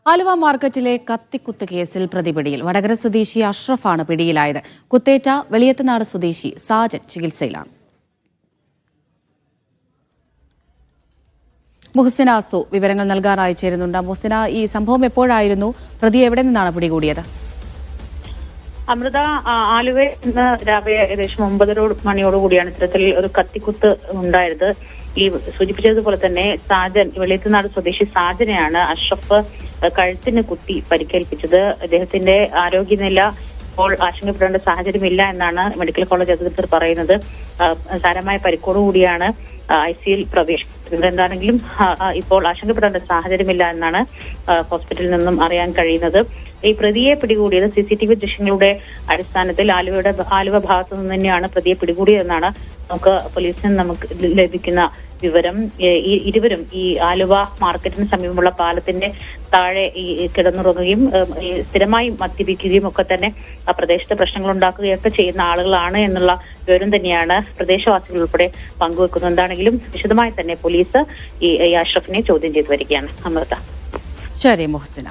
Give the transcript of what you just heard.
ആലുവ മാർക്കറ്റിലെ കത്തിക്കുത്ത് കേസിൽ പ്രതിപിടിയിൽ വടകര സ്വദേശി അഷ്റഫാണ് പിടിയിലായത്. കുത്തേറ്റ വെളിയത്തുനാട് സ്വദേശി സാജൻ ചികിത്സയിലാണ്. മുഹസിന അസു വിവരങ്ങൾ നൽകാനായി ചേരുന്നുണ്ട്. മുഹസിന, ഈ സംഭവം എപ്പോഴായിരുന്നു? പ്രതി എവിടെ നിന്നാണ് പിടികൂടിയത്? അമൃത, ആലുവയിൽ ഇന്ന് രാവിലെ ഏകദേശം 9 മണിയോടുകൂടിയാണ് ഇത്തരത്തിൽ ഒരു കത്തിക്കുത്ത് ഉണ്ടായത്. ഈ സൂചിപ്പിച്ചതുപോലെ തന്നെ വെളിയത്തുനാട് സ്വദേശി സാജനെയാണ് അഷ്റഫ് കഴുത്തിന് കുത്തി പരിക്കേൽപ്പിച്ചത്. അദ്ദേഹത്തിന്റെ ആരോഗ്യനില ഇപ്പോൾ ആശങ്കപ്പെടേണ്ട സാഹചര്യമില്ല എന്നാണ് മെഡിക്കൽ കോളേജ് അധികൃതർ പറയുന്നത്. സാരമായ പരിക്കോടുകൂടിയാണ് ICUയിൽ പ്രവേശിക്കുന്നത്. എന്താണെങ്കിലും ഇപ്പോൾ ആശങ്കപ്പെടേണ്ട സാഹചര്യമില്ല എന്നാണ് ഹോസ്പിറ്റലിൽ നിന്നും അറിയാൻ കഴിയുന്നത്. ഈ പ്രതിയെ പിടികൂടിയത് CCTV ദൃശ്യങ്ങളുടെ അടിസ്ഥാനത്തിൽ ആലുവ ഭാഗത്തു നിന്ന് തന്നെയാണ് പ്രതിയെ പിടികൂടിയതെന്നാണ് പോലീസിന് നമുക്ക് ലഭിക്കുന്ന വിവരം. ഇരുവരും ഈ ആലുവ മാർക്കറ്റിന് സമീപമുള്ള പാലത്തിന്റെ താഴെ കിടന്നുറങ്ങുകയും സ്ഥിരമായി മദ്യപിക്കുകയും ഒക്കെ തന്നെ ആ പ്രദേശത്ത് പ്രശ്നങ്ങൾ ഉണ്ടാക്കുകയൊക്കെ ചെയ്യുന്ന ആളുകളാണ് എന്നുള്ള വിവരം തന്നെയാണ് പ്രദേശവാസികൾ ഉൾപ്പെടെ പങ്കുവെക്കുന്നത്. എന്താണെങ്കിലും വിശദമായി തന്നെ പോലീസ് ഈ അഷ്റഫിനെ ചോദ്യം ചെയ്തു വരികയാണ്. അമൃത. ശരി മുഹസിന.